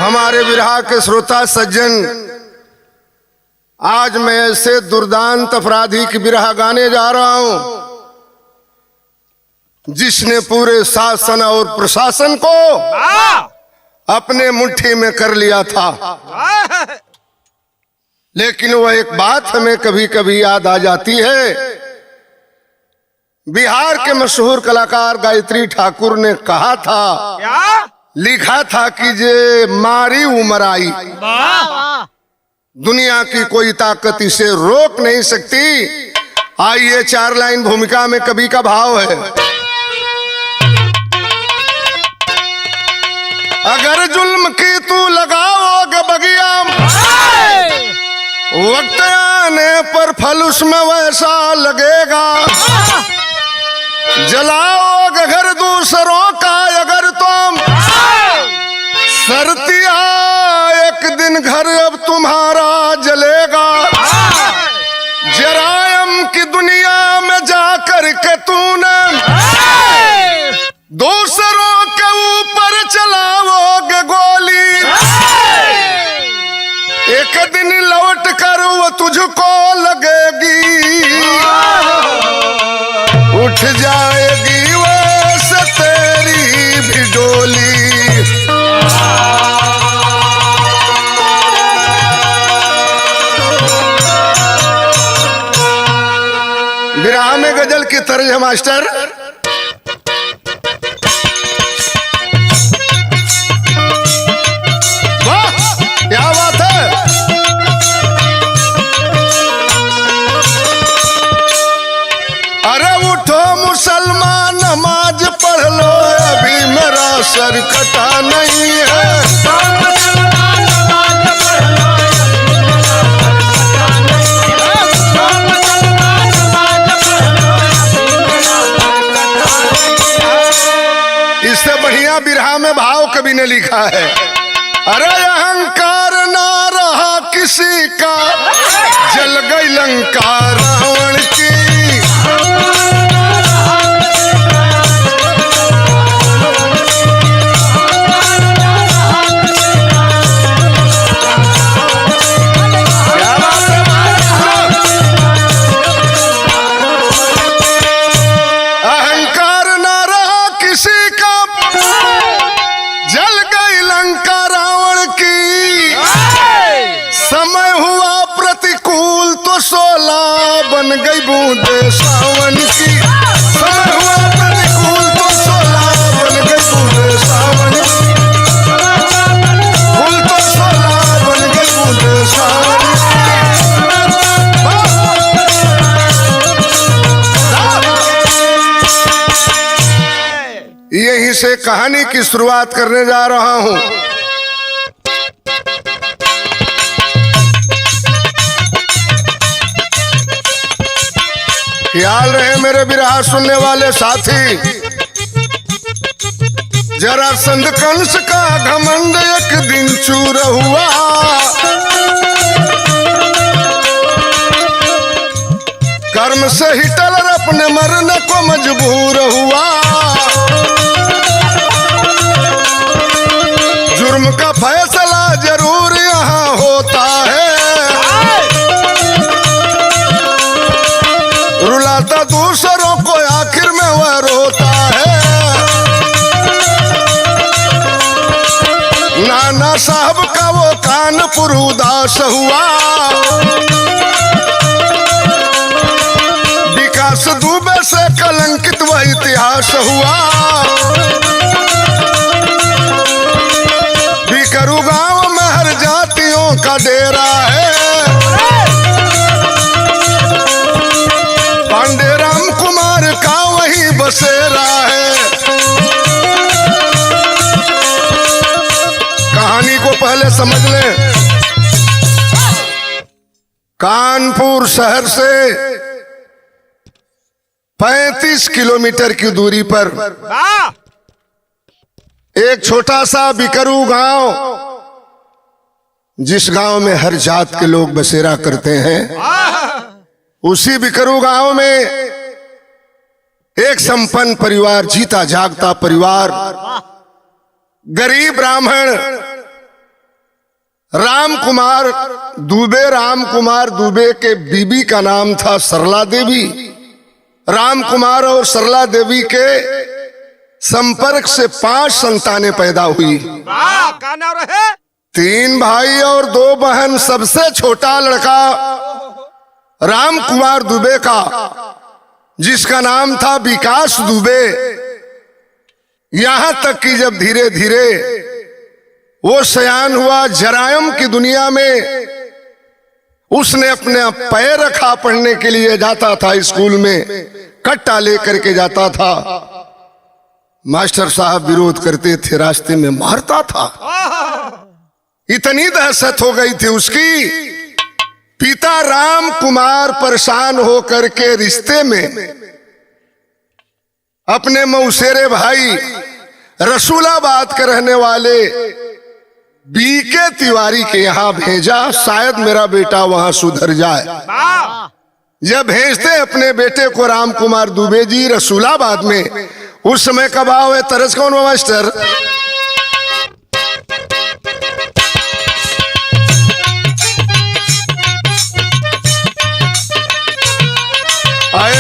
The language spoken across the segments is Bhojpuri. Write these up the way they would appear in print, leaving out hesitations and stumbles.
हमारे विरहा के श्रोता सज्जन, आज मैं ऐसे दुर्दांत अपराधी की विरहा गाने जा रहा हूं जिसने पूरे शासन और प्रशासन को अपने मुट्ठी में कर लिया था। लेकिन वह एक बात हमें कभी कभी याद आ जाती है। बिहार के मशहूर कलाकार गायत्री ठाकुर ने कहा था, लिखा था कि जे मारी उमर आई, दुनिया की कोई ताकत इसे रोक नहीं सकती। आइए 4 लाइन भूमिका में कवि का भाव है। अगर जुल्म की तू लगाओगे बगिया, वक्त आने पर फल उसमें वैसा लगेगा। जलाओगे घर दूसरों का अगर तुम, सरतिया एक दिन घर अब तुम्हारा जलेगा। जरायम की दुनिया में जाकर के तूने दूसरों के ऊपर चलाओगे गोली, एक दिन लौट कर वो तुझको लगेगी। उठ जाएगी वैसे तेरी भी डोली। विरहा में गजल की तर्ज है मास्टर। वाह क्या बात है। अरे उठो मुसलमान नमाज पढ़ लो, अभी मेरा सर कटा नहीं है। इससे बढ़िया बिरहा में भाव कवि ने लिखा है। अरे अहंकार ना रहा किसी का, जल गई लंका रावण की। बन गई बूंदे सावन की, समय हुआ प्रतिकूल तो सोला बन गई बूंदे सावन की। फूल तो सोला बन गई बूंदे सावन की। यहीं से कहानी की शुरुआत करने जा रहा हूं। ख्याल रहे मेरे विरहा सुनने वाले साथी। जरासंध कंस का घमंड एक दिन चूर हुआ, कर्म से हिटलर अपने मरने को मजबूर हुआ। जुर्म का फैसला जरूर यहाँ होता है, रुलाता दूसरों को आखिर में वह रोता है। नाना साहब का वो कानपुर उदास हुआ, विकास दुबे से कलंकित वह इतिहास हुआ। बिकरू गांव में हर जातियों का डेरा है, पांडे राम कुमार का वही बसेरा है। कहानी को पहले समझ लें। कानपुर शहर से 35 किलोमीटर की दूरी पर एक छोटा सा बिकरू गांव, जिस गांव में हर जात के लोग बसेरा करते हैं, उसी बिकरू गांव में एक संपन्न परिवार, जीता जागता परिवार, गरीब ब्राह्मण राम कुमार दुबे के बीबी का नाम था सरला देवी। राम कुमार और सरला देवी के संपर्क से 5 संतानें पैदा हुई। का नाम रहे? 3 भाई और 2 बहन। सबसे छोटा लड़का राम कुमार दुबे का, जिसका नाम था विकास दुबे। यहां तक कि जब धीरे धीरे वो सयान हुआ, जरायम की दुनिया में उसने अपने पैर रखा, पढ़ने के लिए जाता था स्कूल में, कट्टा लेकर के जाता था। मास्टर साहब विरोध करते थे, रास्ते में मारता था। इतनी दहशत हो गई थी उसकी। पिता राम कुमार परेशान होकर के रिश्ते में अपने मौसेरे भाई रसूलाबाद के रहने वाले बीके तिवारी के यहां भेजा, शायद मेरा बेटा वहां सुधर जाए। जब भेजते अपने बेटे को राम कुमार दुबे जी रसूलाबाद में, उस समय का भाव है तरस कौन मास्टर? आए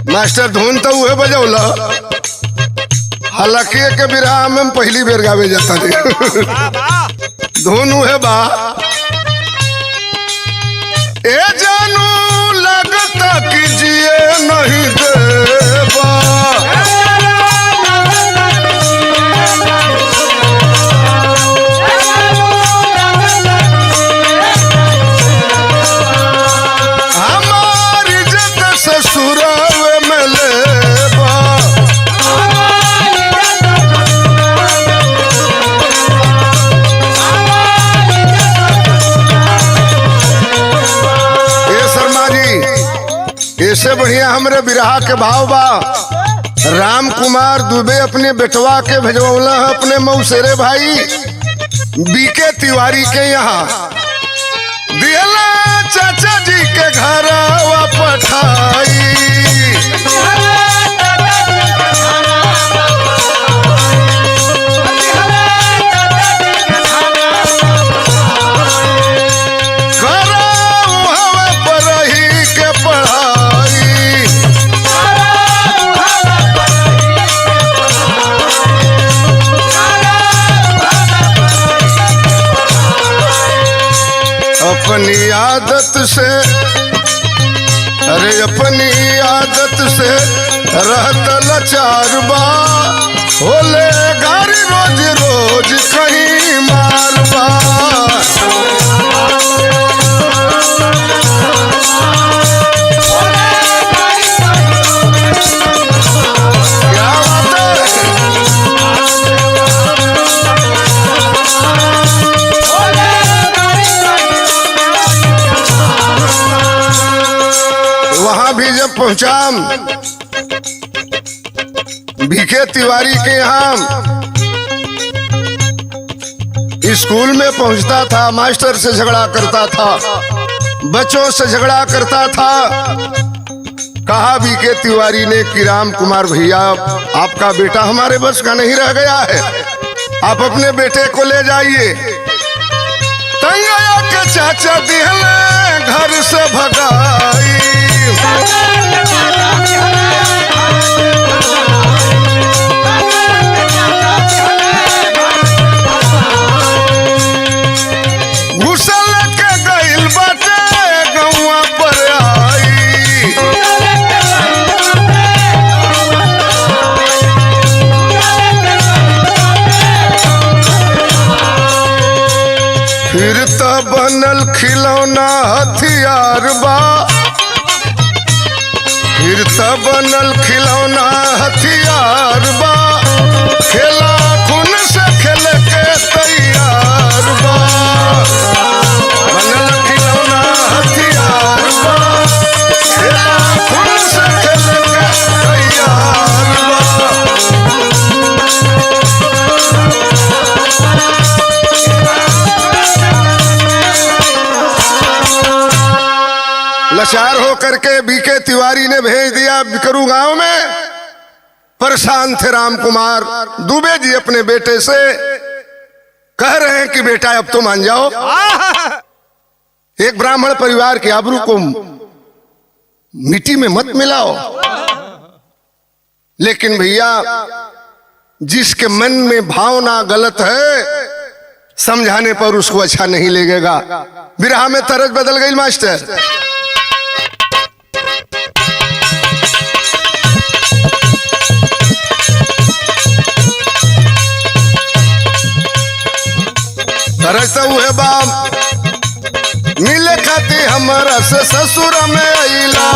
मास्टर धुन तो उहे बजौला, हालांकि के बिरहा में पहली बेर गावे जाता थे। धुन उहे बा, ए जानू लगता कि जिए नहीं देबा, हमारी इज्जत ससुराल में लेबा, इससे बढ़िया हमरे बिरहा के भाव बा। राम कुमार दुबे अपने बेटवा के भेजवला अपने मौसेरे भाई बीके तिवारी के यहाँ, दिहला चाचा जी के घर पठाई। अपनी आदत से, अरे अपनी आदत से रहता लाचार बा, होले गाड़ी रोज रोज कहीं मारबा। क्या बात है? वहां भी जब पहुंचा बीके तिवारी के यहाँ, स्कूल में पहुंचता था, मास्टर से झगड़ा करता था, बच्चों से झगड़ा करता था। कहा बीके तिवारी ने कि राम कुमार भैया, आपका बेटा हमारे बस का नहीं रह गया है, आप अपने बेटे को ले जाइए। तंगया के चाचा दिहले घर से भगाई, घुसल के गइल बाटे गौवा पर आई। फिर तो बनल खिलौना हथियार बा, फिर तो बनल खिलौना हथियार बा, खेला खून से खेल के तैयार बा। बनल खिलौना हथियार बा, खेला खून से खेल के तैयार बा। लाचार होकर के बीके तिवारी ने भेज दिया बिकरू गांव में। परेशान थे राम कुमार दुबे जी अपने बेटे से। कह रहे हैं कि बेटा अब तो मान जाओ। एक ब्राह्मण परिवार के आबरू को मिट्टी में मत मिलाओ। लेकिन भैया जिसके मन में भावना गलत है, समझाने पर उसको अच्छा नहीं लगेगा। विरह में तरज बदल गई मास्टर। तरज तो है बाप मिले खाती हमारा से ससुर में अइला।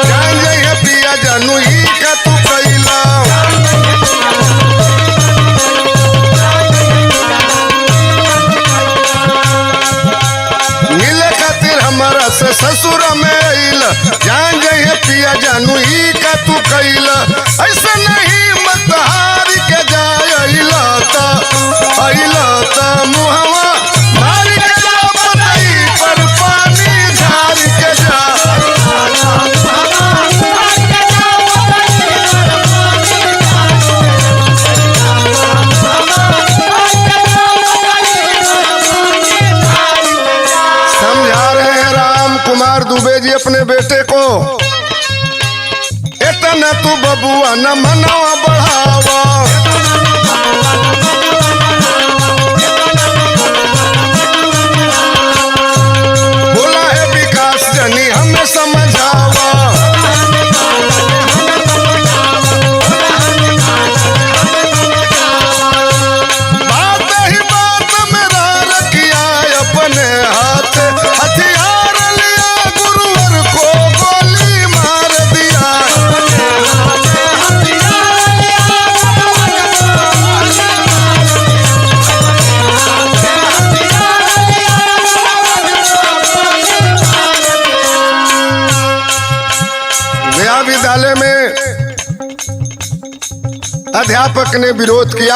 जान जाइए पिया जानू ही का तू कैला। मिले खातिर हमारा से ससुर में अइला। जान जाइए पिया जानू ही का तू कैला। ऐसा नहीं मत हार के जाए अइला ता मुहवा मार के जा बताई पर पानी झार के जा। समझा रहे हैं राम कुमार दुबे जी अपने बेटे को, इतना तू बबुआ न मनवा बढ़ावा। बोला है विकास जनी हमें समझावा। बात ही बात मेरा रखिया अपने हाथ हथियार लिया गुरुवर को गोली मार दिया। नया विद्यालय में अध्यापक ने विरोध किया।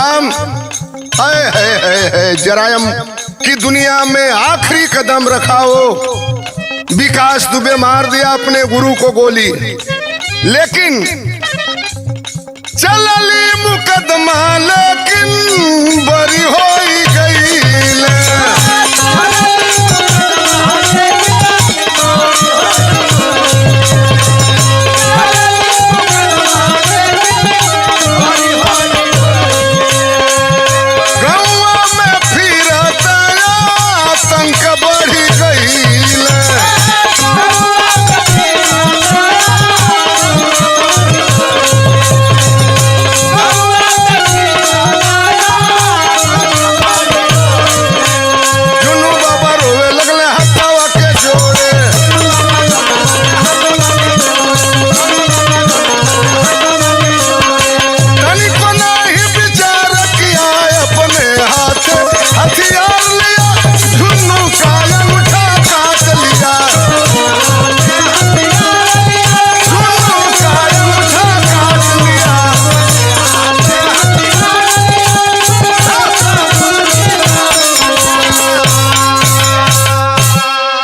है जरायम की दुनिया में आखिरी कदम रखा हो। विकास दुबे मार दिया अपने गुरु को गोली। लेकिन चलली मुकदमा लेकिन बरी हो गई।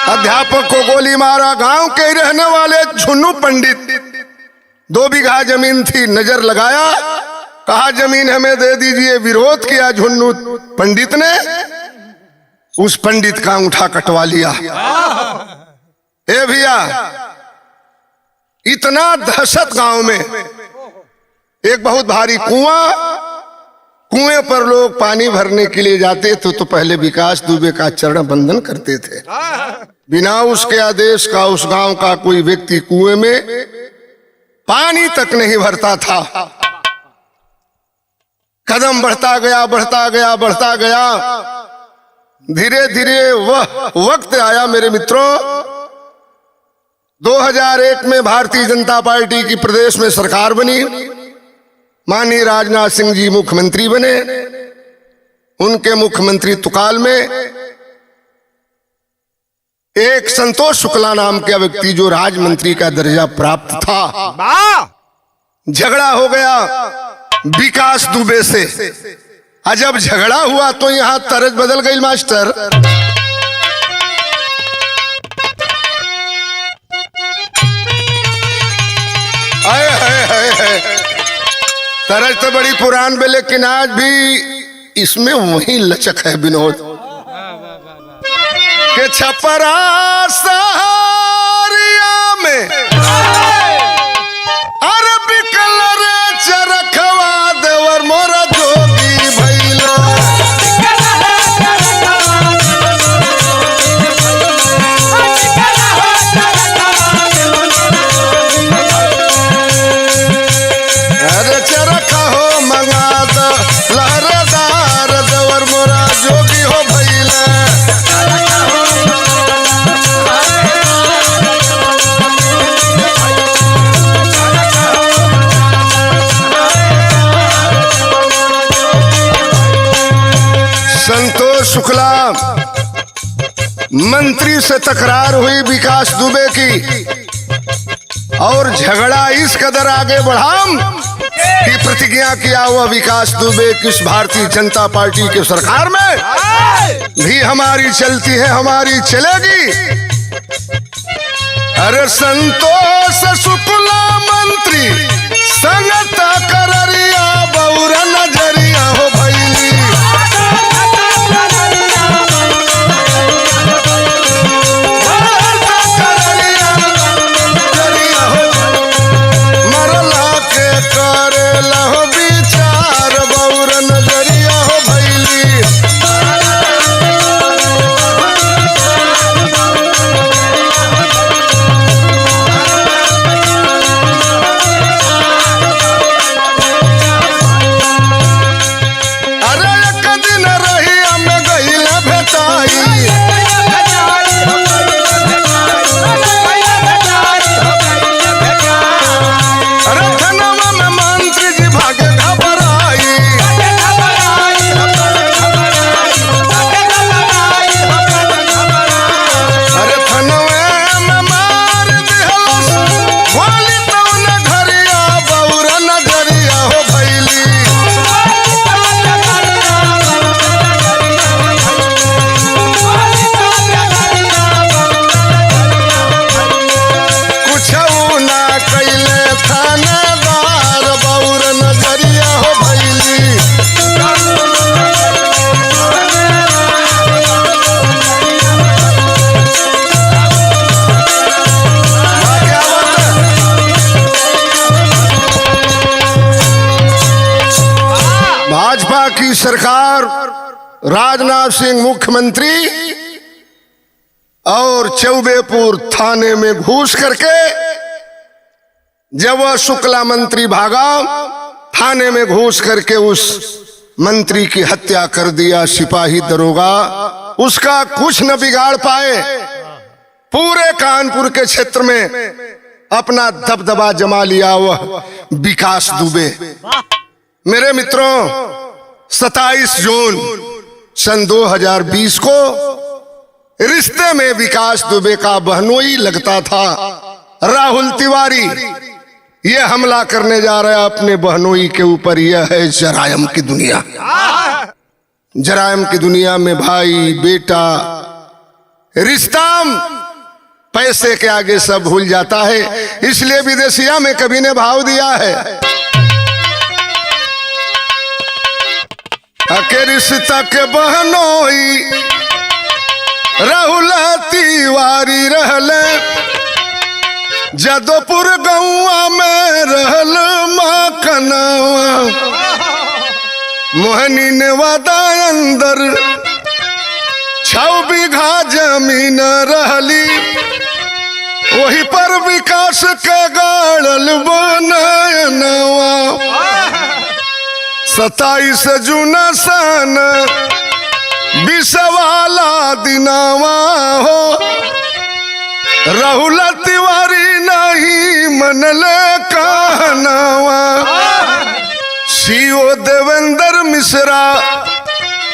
अध्यापक को गोली मारा। गांव के रहने वाले झुन्नू पंडित, 2 बीघा जमीन थी, नजर लगाया, कहा जमीन हमें दे दीजिए। विरोध किया झुन्नू पंडित ने, उस पंडित का अंगूठा कटवा लिया। ए भैया इतना दहशत गांव में। एक बहुत भारी कुएं पर लोग पानी भरने के लिए जाते थे तो पहले विकास दुबे का चरण बंदन करते थे। बिना उसके आदेश का उस गांव का कोई व्यक्ति कुएं में पानी तक नहीं भरता था। कदम बढ़ता गया बढ़ता गया बढ़ता गया। धीरे धीरे वह वक्त आया मेरे मित्रों, 2001 में भारतीय जनता पार्टी की प्रदेश में सरकार बनी। माननीय राजनाथ सिंह जी मुख्यमंत्री बने। उनके मुख्यमंत्री तुकाल में एक संतोष शुक्ला नाम का व्यक्ति जो राज्य मंत्री का दर्जा प्राप्त था, झगड़ा हो गया विकास दुबे से। जब झगड़ा हुआ तो यहां तरज बदल गई मास्टर। आए तरज तो बड़ी पुरान बे, लेकिन आज भी इसमें वही लचक है विनोद के छपरा सहारिया में अरबी कलर चरखवा देवर मोरा जोगी भैला। अरे चरखा हो मंगा दो लहरेदार देवर मोरा जोगी हो भैला। संतोष शुक्ला मंत्री से तकरार हुई विकास दुबे की, और झगड़ा इस कदर आगे बढ़ा कि प्रतिज्ञा किया हुआ विकास दुबे किस भारतीय जनता पार्टी की सरकार में भी हमारी चलती है, हमारी चलेगी। अरे संतोष शुक्ला मंत्री संगत कररिया बौरा नजरिया हो भैली। मरला के करेला हो विचार बौरा नजरिया हो भैली। अरे एक दिन रही हमें गईल भेटाई, अरे थनवा में मंत्री जी भागे घबराई। अरे थनवे में मार दिहलस वाली तौन घरिया बौरा नजरिया हो भैली। कुछऊ ना कैले थानेदार बौरा नजरिया हो भैली। क्या बात है? भाजपा की सरकार, राजनाथ सिंह मुख्यमंत्री और चौबेपुर थाने में घुस करके जब वह शुक्ला मंत्री भागा, थाने में घुस करके उस मंत्री की हत्या कर दिया सिपाही दरोगा। उसका कुछ न बिगाड़ पाए, पूरे कानपुर के क्षेत्र में अपना दबदबा जमा लिया वह विकास दुबे। मेरे मित्रों, 27 जून सन 2020 को रिश्ते में विकास दुबे का बहनोई लगता था राहुल तिवारी, ये हमला करने जा रहा है अपने बहनोई के ऊपर। यह है जरायम की दुनिया। जरायम की दुनिया में भाई बेटा रिश्ता पैसे के आगे सब भूल जाता है, इसलिए विदेशिया में कभी ने भाव दिया है अके रिश्ता के बहनोई राहुल तिवारी रहले जदोपुर गौआ में रहल माँ कनावा। मोहनी ने वादा अंदर 6 बीघा जमीन रहली, वही पर विकास के गाड़ल बनवा। 27 जून सन 20 वाला दिनावा हो, राहुल तिवारी नहीं मनले कहनावा। सीओ देवेंद्र मिश्रा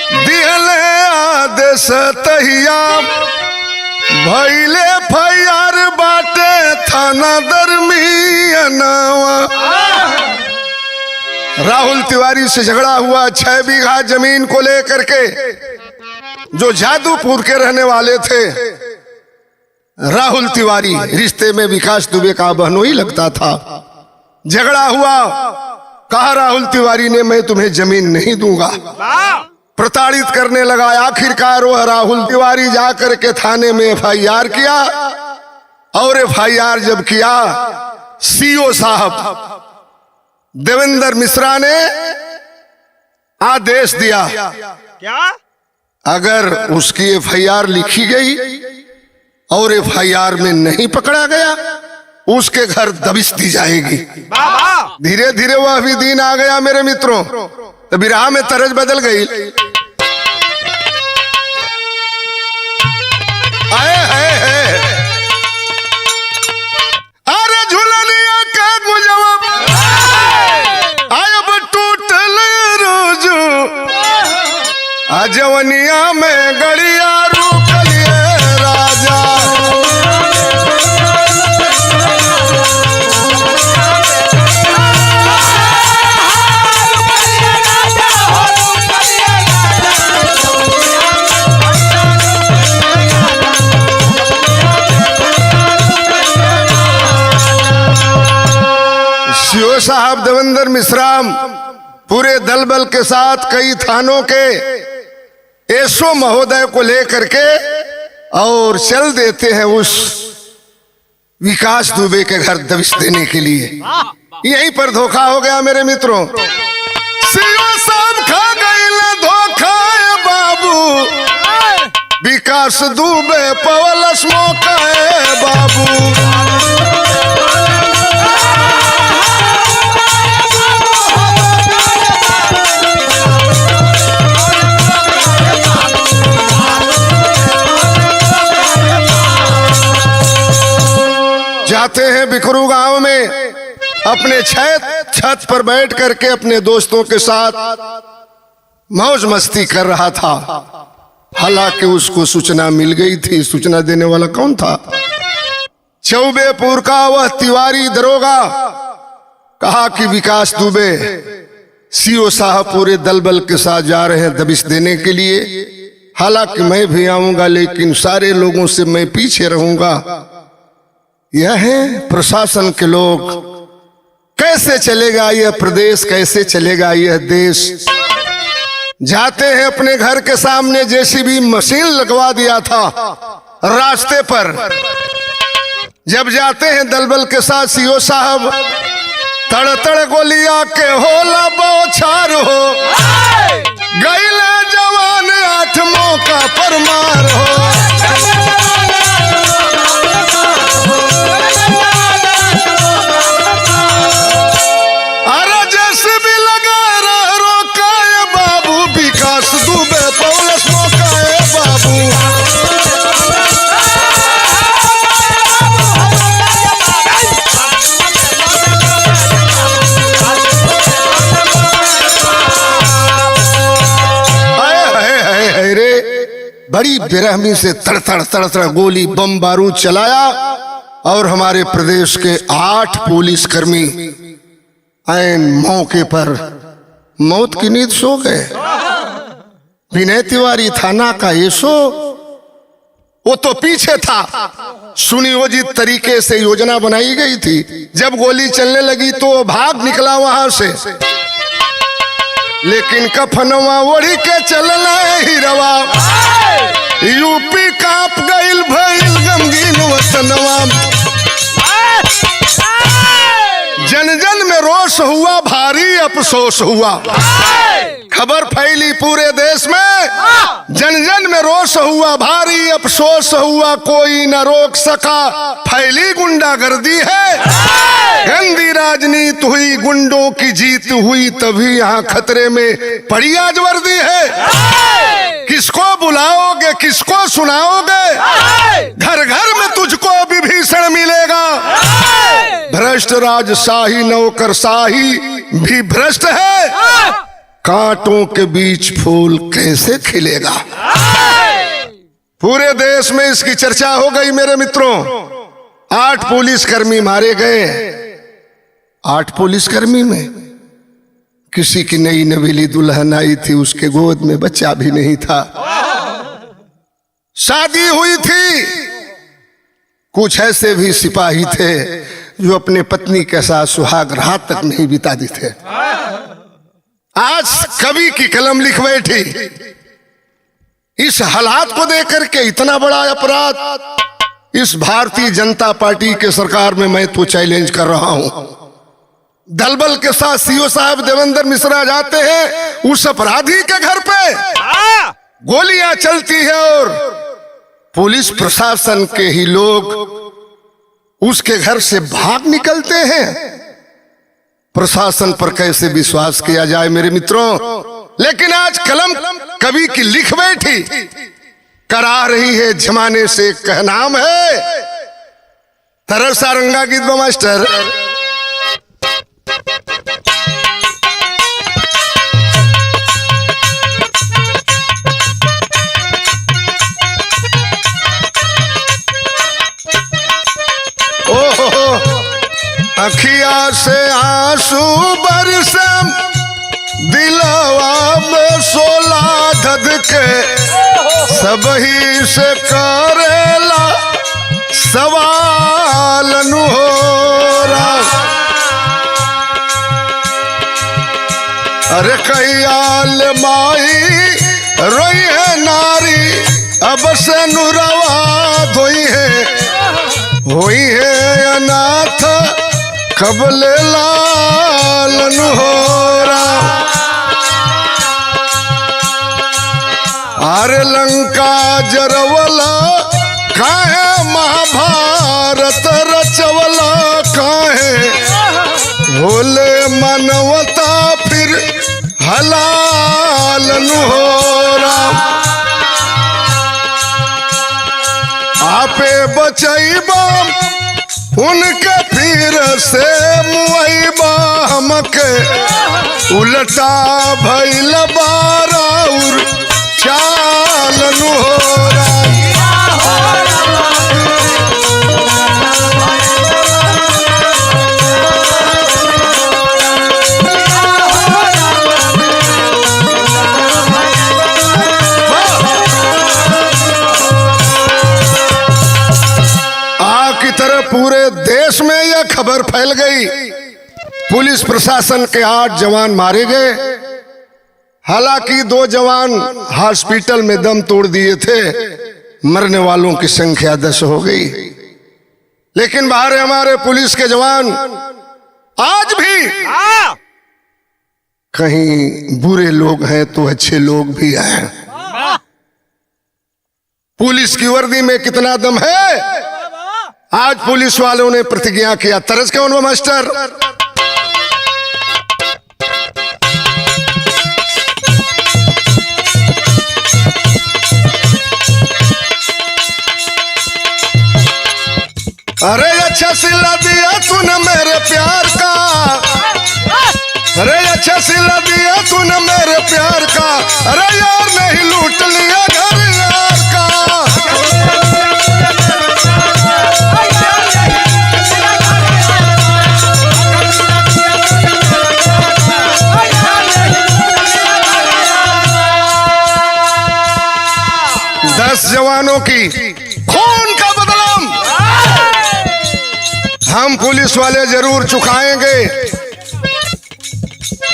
दिहले आदेश तहिया, भैले फैयार बाटे थाना दरमियानवा। राहुल तिवारी से झगड़ा हुआ 6 बीघा जमीन को लेकर के, जो जादूपुर के रहने वाले थे। राहुल तिवारी रिश्ते में विकास दुबे का बहनोई लगता था। झगड़ा हुआ, कहा राहुल तिवारी ने मैं तुम्हें जमीन नहीं दूंगा, प्रताड़ित करने लगा। आखिरकार वह राहुल तिवारी जाकर के थाने में एफआईआर किया, और एफआईआर जब किया, सीओ साहब देवेंद्र मिश्रा ने आदेश दिया, क्या? अगर उसकी एफआईआर लिखी गई और एफआईआर में नहीं पकड़ा गया, उसके घर दबिश दी जाएगी। धीरे धीरे वह भी दिन आ गया मेरे मित्रों, तो बिरहा में तरज बदल गई। अरे झुलनिया का गुजब आयब टूटल रोजू, अजवनिया में गड़िया रूकलिए राजा। सीओ साहब देवेंद्र मिश्रा पूरे दल बल के साथ कई थानों के एसओ महोदय को लेकर के और चल देते हैं उस विकास दुबे के घर दबिश देने के लिए। यहीं पर धोखा हो गया मेरे मित्रों। सीओ साहब खा गए धोखा बाबू, विकास दुबे पवलस मौका बाबू। जाते हैं बिकरू गांव में, अपने छत पर बैठ करके अपने दोस्तों के साथ मौज मस्ती कर रहा था। हालांकि उसको सूचना मिल गई थी। सूचना देने वाला कौन था? चौबेपुर का वह तिवारी दरोगा। कहा कि विकास दुबे सीओ साहब पूरे दल बल के साथ जा रहे हैं दबिश देने के लिए। हालांकि मैं भी आऊंगा, लेकिन सारे लोगों से मैं पीछे रहूंगा। यह है प्रशासन के लोग। कैसे चलेगा यह प्रदेश, कैसे चलेगा यह देश? जाते हैं अपने घर के सामने जेसीबी मशीन लगवा दिया था रास्ते पर। जब जाते हैं दलबल के साथ सीओ साहब, तड़ तड़ गोलियां के होला बौछार हो, गईले जवान 8 मौका पर मार हो। बड़ी बेरहमी से तड़तड़ गोली बम बारूद चलाया और हमारे प्रदेश के 8 पुलिसकर्मी ऐन मौके पर मौत की नींद सो गए। विनय तिवारी थाना का एसओ, वो तो पीछे था। सुनियोजित तरीके से योजना बनाई गई थी। जब गोली चलने लगी तो वो भाग निकला वहां से, लेकिन कफनवा ओढ़ी के चलना हिरवा, यूपी कांप गइल भइल गमगीन वतनवा। जन जन में रोष हुआ, भारी अफसोस हुआ। खबर फैली पूरे देश में, जन जन में रोष हुआ, भारी अफसोस हुआ, कोई न रोक सका। फैली गुंडागर्दी है, गंदी राजनीति हुई, गुंडों की जीत हुई, तभी यहाँ खतरे में पड़ी आज वर्दी है। किसको बुलाओगे, किसको सुनाओगे? घर घर में तुझको विभीषण मिलेगा। भ्रष्ट राजशाही नौकरशाही भी भ्रष्ट है, कांटों के बीच फूल कैसे खिलेगा। पूरे देश में इसकी चर्चा हो गई मेरे मित्रों। 8 पुलिसकर्मी मारे गए। 8 पुलिसकर्मी में किसी की नई नवेली दुल्हन आई थी, उसके गोद में बच्चा भी नहीं था। शादी हुई थी। कुछ ऐसे भी सिपाही थे जो अपने पत्नी के साथ सुहाग रात तक नहीं बिताते थे, आज कवि की कलम लिख बैठी। इस हालात को देख करके इतना बड़ा अपराध इस भारतीय जनता पार्टी के सरकार में मैं तो चैलेंज कर रहा हूं। दलबल के साथ सीओ साहब देवेंद्र मिश्रा जाते हैं, उस अपराधी के घर पे गोलियां चलती है और पुलिस प्रशासन के ही लोग उसके घर से भाग निकलते हैं। प्रशासन पर कैसे विश्वास किया जाए मेरे मित्रों। लेकिन आज कलम कवि की लिख बैठी, करा रही है जमाने से कहनाम है। तरह सारंगा गीत मास्टर। अखिया से आंसू बरसम, दिलवा में सोला धधके, सबही से करेला सवाल नुहोरा। अरे कहियाल माई रोई है नारी, अब से नुरवा धोई है, होई है अनाथ कबले लालन होरा। आरे लंका जरवला काहे, महाभारत रचवला काहे, भोले मनवता फिर हलालन होरा। आपे बचैबा उनके फिर से मुआइबा, हमके उल्टा भइल बाराउर चालन होरा। पूरे देश में यह खबर फैल गई, पुलिस प्रशासन के 8 जवान मारे गए। हालांकि 2 जवान हॉस्पिटल में दम तोड़ दिए थे, मरने वालों की संख्या 10 हो गई। लेकिन बाहर हमारे पुलिस के जवान आज भी कहीं बुरे लोग हैं तो अच्छे लोग भी हैं। पुलिस की वर्दी में कितना दम है। आज पुलिस वालों ने प्रतिज्ञा किया। तरस कौन वो मास्टर? अरे अच्छा सिला दिया तूने मेरे प्यार का, अरे अच्छा सिला दिया तूने मेरे प्यार का, अरे यार नहीं लूट लिया घर यार का। जवानों की खून का बदला हम पुलिस वाले जरूर चुकाएंगे।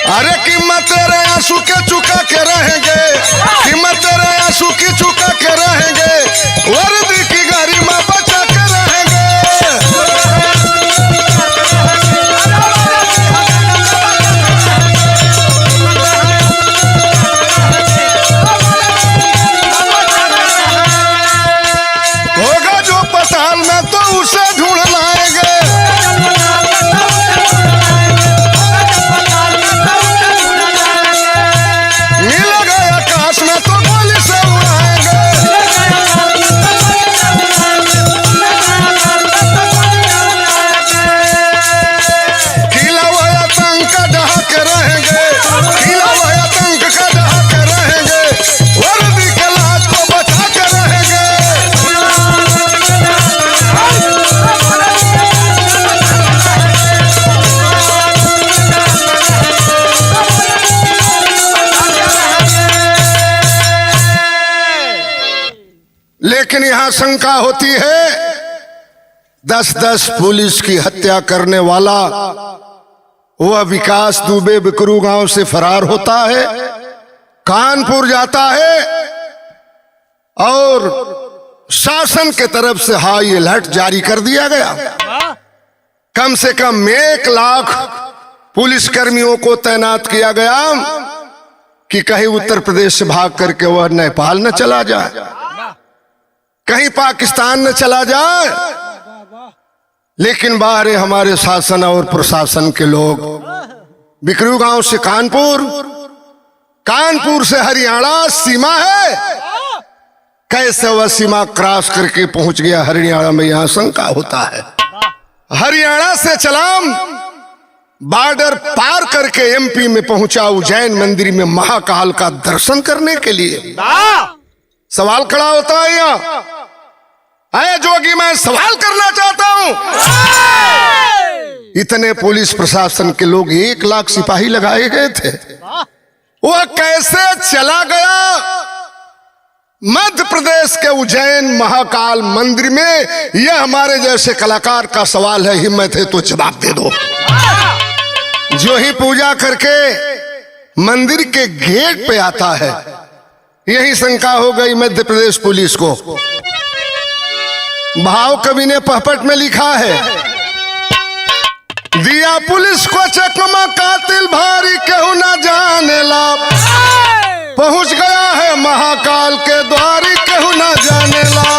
अरे कीमत तेरे आंसू के चुका के रहेंगे, कीमत तेरे आंसू की चुका के रहेंगे, वर्दी की गरिमा बचा के रहेंगे। होगा जो पताल में तो उसे ढूंढ लाएंगे। मिल गए आकाश में तो गोली से उड़ाएंगे। किला हुआ आतंक का ढहा के रहेंगे, किला हुआ आतंक का ढहा के रहेंगे, वर्दी के लाज को बचा के रहेंगे। लेकिन यहां शंका होती है, 10-10 पुलिस की हत्या करने वाला वह विकास दुबे बिकरू गांव से फरार होता है, कानपुर जाता है और शासन के तरफ से हाई अलर्ट जारी कर दिया गया। कम से कम 1 लाख पुलिस कर्मियों को तैनात किया गया कि कहीं उत्तर प्रदेश से भाग करके वह नेपाल न चला जाए, कहीं पाकिस्तान न चला जाए। लेकिन बाहर हमारे शासन और प्रशासन के लोग बिकरू गांव से कानपुर, कानपुर से हरियाणा सीमा है, कैसे वह सीमा क्रॉस करके पहुंच गया हरियाणा में, यहां शंका होता है। हरियाणा से चला बॉर्डर पार करके एमपी में पहुंचा, उज्जैन मंदिर में महाकाल का दर्शन करने के लिए। सवाल खड़ा होता है यहाँ, अरे जोगी मैं सवाल करना चाहता हूं, इतने पुलिस प्रशासन के लोग 1 लाख सिपाही लगाए गए थे, वह कैसे चला गया मध्य प्रदेश के उज्जैन महाकाल मंदिर में? यह हमारे जैसे कलाकार का सवाल है, हिम्मत है तो जवाब दे दो। जो ही पूजा करके मंदिर के गेट पे आता है, यही शंका हो गई मध्य प्रदेश पुलिस को। भाव कवि ने पहपट में लिखा है, दिया पुलिस को चकमा कातिल भारी केहू ना जाने ला, पहुंच गया है महाकाल के द्वारी केहू ना जाने ला।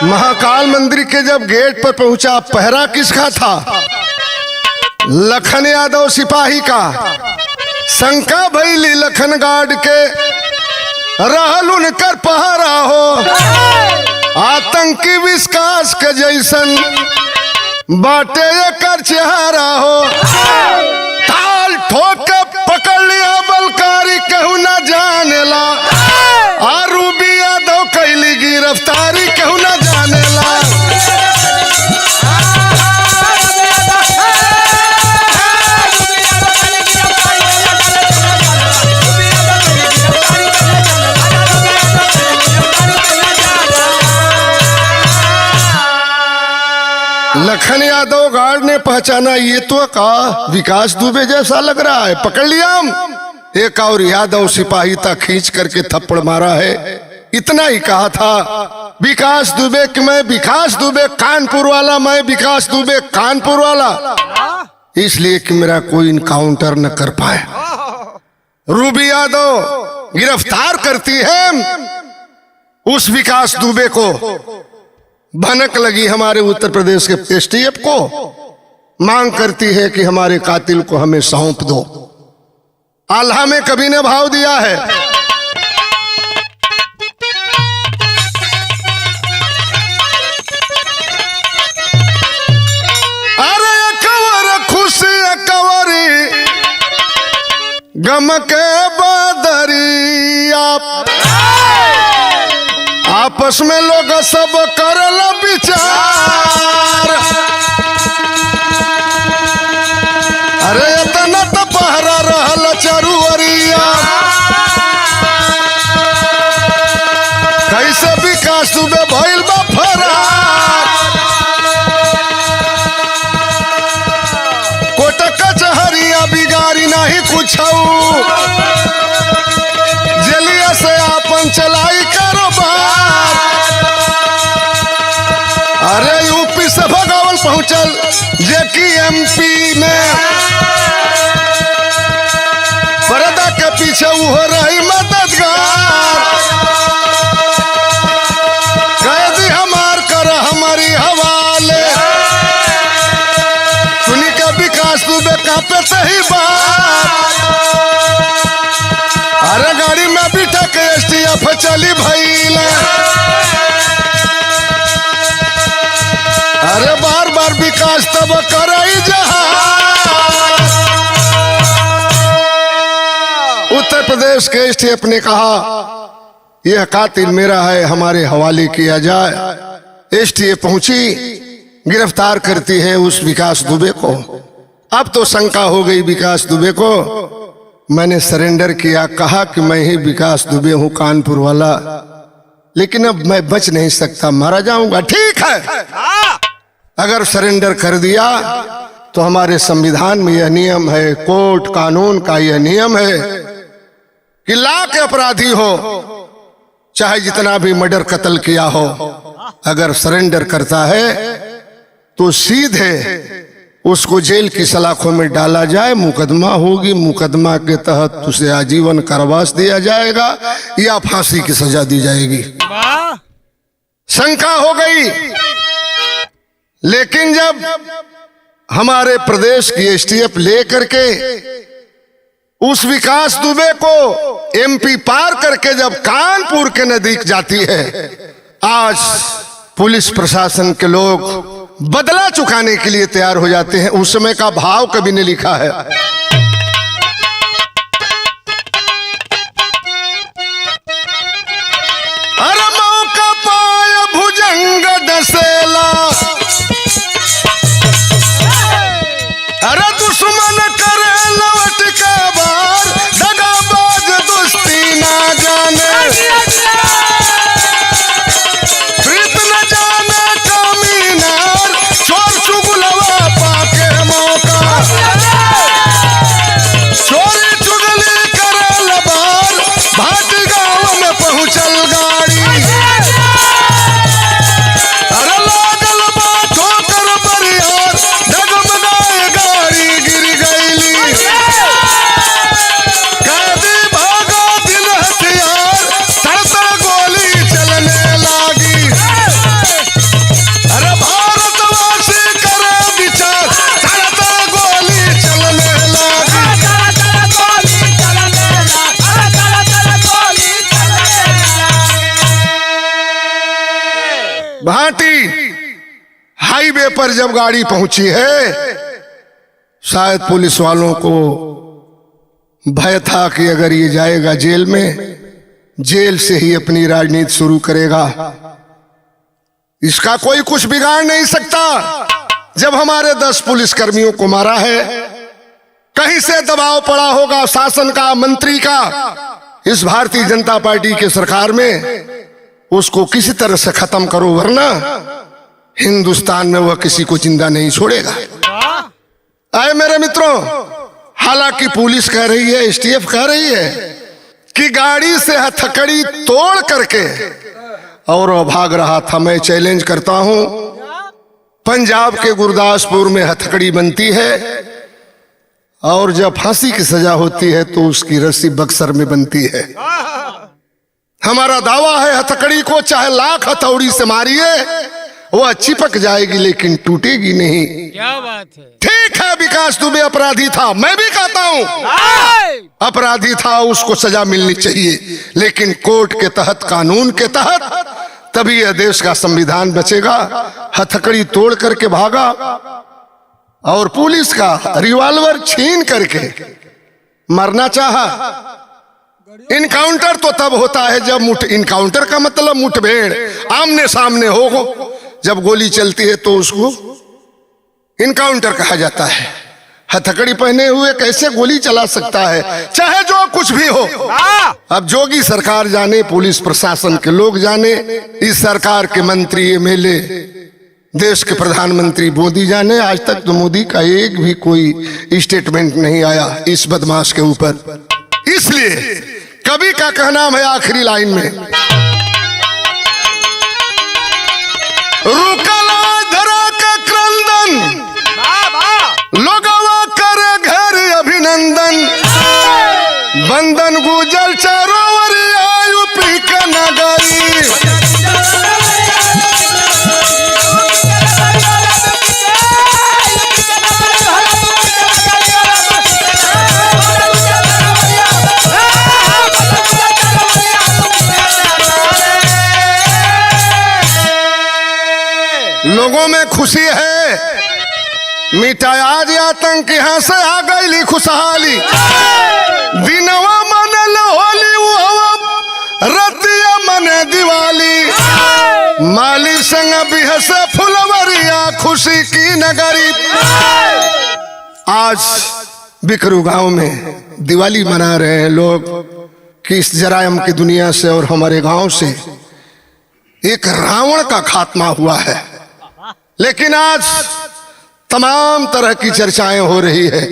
महाकाल मंदिर के जब गेट पर पहुंचा, पहरा किसका था? लखन यादव सिपाही का। शंका भैली लखन गार्ड के, रहल उनकर पहरा हो, आतंकी विकास के जैसन बाटे एकर चेहरा हो। ताल ठोक के पकड़ लिया बलकारी केहू ना जानेला, रूबी यादव कैली गिरफ्तारी केहू ना जानेला। लखन यादव गार्ड ने पहचाना, ये तो का विकास दुबे जैसा लग रहा है, पकड़ लिया। एक और यादव सिपाही था, खींच करके थप्पड़ मारा है। इतना ही कहा था विकास दुबे कि मैं विकास दुबे कानपुर वाला, मैं विकास दुबे कानपुर वाला, इसलिए कि मेरा कोई इनकाउंटर न कर पाए। रूबी यादव गिरफ्तार करती है उस विकास दुबे को। भनक लगी हमारे उत्तर प्रदेश के एसटीएफ को, मांग करती है कि हमारे कातिल को हमें सौंप दो। आल्हा में कवि ने भाव दिया है, अरे कवर खुशी कवरी गम के बदरिया, आपस में लोग सब करल विचार। अरे इतना तो पहरा रहल चरुअरिया, कैसे विकास दुबे भइल बा फरार। कोट कचहरिया बिगाड़ी नहीं कुछ, जेलिया से आपन चलाई कारोबार। अरे यूपी से भगावल पहुंचल जेकी एमपी में, पर्दा के पीछे वो रही मददगार। कैदी हमार कर हमारी हवाले, सुनी के विकास दुबे कांपे सही बात। अरे गाड़ी में बिठा के एसटीएफ चली भइल, अरे बार बार विकास तब करई जहां। उत्तर प्रदेश के एसटीएफ ने कहा यह कातिल मेरा है, हमारे हवाले किया जाए। एसटीएफ पहुंची, गिरफ्तार करती है उस विकास दुबे को। अब तो शंका हो गई विकास दुबे को। मैंने सरेंडर किया, कहा कि मैं ही विकास दुबे हूं कानपुर वाला, लेकिन अब मैं बच नहीं सकता, मारा जाऊंगा। ठीक है, अगर सरेंडर कर दिया तो हमारे संविधान में यह नियम है, कोर्ट कानून का यह नियम है कि लाख अपराधी हो, चाहे जितना भी मर्डर कत्ल किया हो, अगर सरेंडर करता है तो सीधे उसको जेल की सलाखों में डाला जाए, मुकदमा होगी, मुकदमा के तहत उसे आजीवन कारावास दिया जाएगा या फांसी की सजा दी जाएगी। शंका हो गई, लेकिन जब हमारे प्रदेश की एसटीएफ लेकर के उस विकास दुबे को एमपी पार करके जब कानपुर के नजदीक जाती है, आज पुलिस प्रशासन के लोग बदला चुकाने के लिए तैयार हो जाते हैं। उस समय का भाव कवि ने लिखा है, अरे मौका पाए भुजंग डसेला, अरे दुश्मन करे लौट के बार, दगाबाज दोस्ती ना जाने, प्रीत न जाने कमीनार, चोर चुगलवा पाके मौका, चोरी चुगली करे लबार, भाट गांव में पहुंचल गाड़ी, अरे लागल बातों कर बरियार, डगमगाए गाड़ी गिर गईली, कैदी भागा दिल हथियार, तड़तड़ गोली चलने लागी, अरे भारतवासी करे विचार, तड़तड़ गोली चलने लागी। भाटी हाईवे पर जब गाड़ी पहुंची है, शायद पुलिस वालों को भय था कि अगर ये जाएगा जेल में, जेल से ही अपनी राजनीति शुरू करेगा, इसका कोई कुछ बिगाड़ नहीं सकता। जब हमारे 10 पुलिसकर्मियों को मारा है, कहीं से दबाव पड़ा होगा शासन का, मंत्री का, इस भारतीय जनता पार्टी की सरकार में, उसको किसी तरह से खत्म करो, वरना हिंदुस्तान में वह किसी को जिंदा नहीं छोड़ेगा। आए मेरे मित्रों, हालांकि पुलिस कह रही है, एसटीएफ कह रही है कि गाड़ी से हथकड़ी तोड़ करके और वह भाग रहा था। मैं चैलेंज करता हूं, पंजाब के गुरदासपुर में हथकड़ी बनती है और जब फांसी की सजा होती है तो उसकी रस्सी बक्सर में बनती है। हमारा दावा है, हथकड़ी को चाहे लाख हथौड़ी से मारिए, वह चिपक जाएगी लेकिन टूटेगी नहीं। क्या बात है। ठीक है, विकास दुबे अपराधी था, मैं भी कहता हूं अपराधी था, उसको सजा मिलनी चाहिए, लेकिन कोर्ट के तहत, कानून के तहत, तभी यह देश का संविधान बचेगा। हथकड़ी तोड़ करके भागा और पुलिस का रिवॉल्वर छीन करके मरना चाहा। इनकाउंटर तो तब होता है जब इनकाउंटर का मतलब मुठभेड़, आमने सामने हो, जब गोली चलती है तो उसको इनकाउंटर कहा जाता है। हथकड़ी पहने हुए कैसे गोली चला सकता है, चाहे जो कुछ भी हो। अब जोगी सरकार जाने, पुलिस प्रशासन के लोग जाने, इस सरकार के मंत्री, एमएलए, देश के प्रधानमंत्री मोदी जाने, आज तक तो मोदी का एक भी कोई स्टेटमेंट नहीं आया इस बदमाश के ऊपर। इसलिए कवि का कहना है आखिरी लाइन में, रुकला धरा का क्रंदन, लोगवा करे घर अभिनंदन, बंदन गुजर चारोवर यूपी के नगरी। लोगों में खुशी है, मिटाया आज आतंक, यहां से आ गई खुशहाली। दिनवा मन होली, रतिया मन दिवाली, माली संग बिहसे फुलवरिया खुशी की नगरी। आज बिकरू गांव में दिवाली मना रहे हैं लोग कि इस जरायम की दुनिया से और हमारे गांव से एक रावण का खात्मा हुआ है। लेकिन आज तमाम तरह की चर्चाएं हो रही है।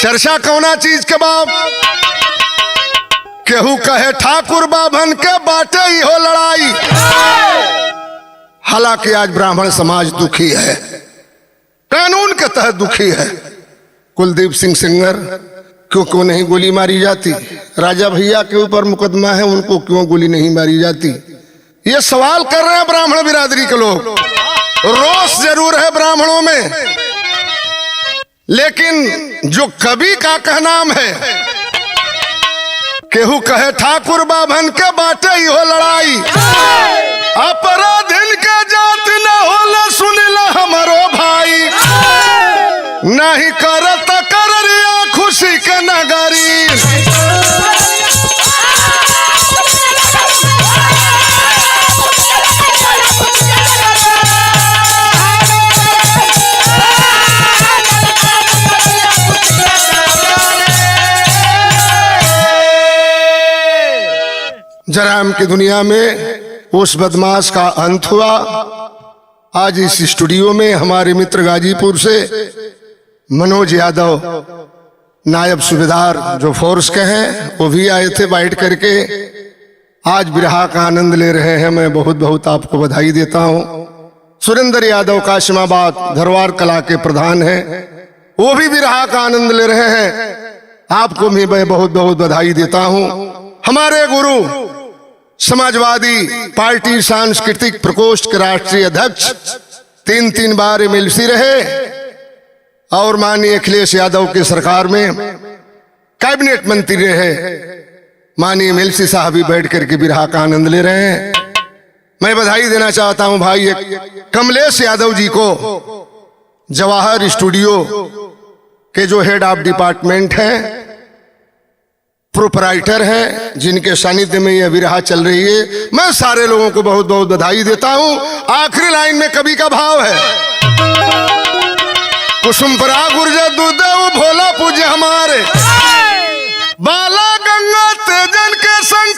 चर्चा कौना चीज के बाप? केहू कहे ठाकुर बाभन के बाटे ही हो लड़ाई। हालांकि आज ब्राह्मण समाज दुखी है, कानून के तहत दुखी है। कुलदीप सिंह सेंगर क्यों नहीं गोली मारी जाती? राजा भैया के ऊपर मुकदमा है, उनको क्यों गोली नहीं मारी जाती? ये सवाल कर रहे हैं ब्राह्मण बिरादरी के लोग। रोष जरूर है ब्राह्मणों में, लेकिन जो कवि का कहनाम है, केहू कहे ठाकुर बाभन के बाटे ही हो लड़ाई। अपराधिन के जात न होला सुनिला हमारो भाई। नहीं करत कर रिया खुशी के नगरी। जरायम की दुनिया में उस बदमाश का अंत हुआ। आज इस स्टूडियो में हमारे मित्र गाजीपुर से मनोज यादव नायब सूबेदार जो फोर्स के हैं, वो भी आए थे बैठ करके। आज बिरहा का आनंद ले रहे हैं। मैं बहुत बहुत आपको बधाई देता हूं। सुरेंद्र यादव काशिमाबाद धरवार कला के प्रधान हैं, वो भी बिरहा का आनंद ले रहे हैं। आपको भी मैं बहुत बहुत बधाई देता हूं। हमारे गुरु समाजवादी पार्टी सांस्कृतिक प्रकोष्ठ के राष्ट्रीय अध्यक्ष 3 बार एमएलसी रहे और माननीय अखिलेश यादव की सरकार में कैबिनेट मंत्री रहे। माननीय एमएलसी साहब भी बैठ करके बिरहा का आनंद ले रहे हैं। मैं बधाई देना चाहता हूं भाई कमलेश यादव जी को, जवाहर स्टूडियो के जो हेड ऑफ डिपार्टमेंट हैं, प्रोपराइटर हैं, जिनके सानिध्य में यह विरहा चल रही है। मैं सारे लोगों को बहुत बहुत बधाई देता हूं। आखिरी लाइन में कवि का भाव है, कुसुम परा गुर्जर दुदेव भोला पूज्य हमारे, बाला गंगा तेजन के संग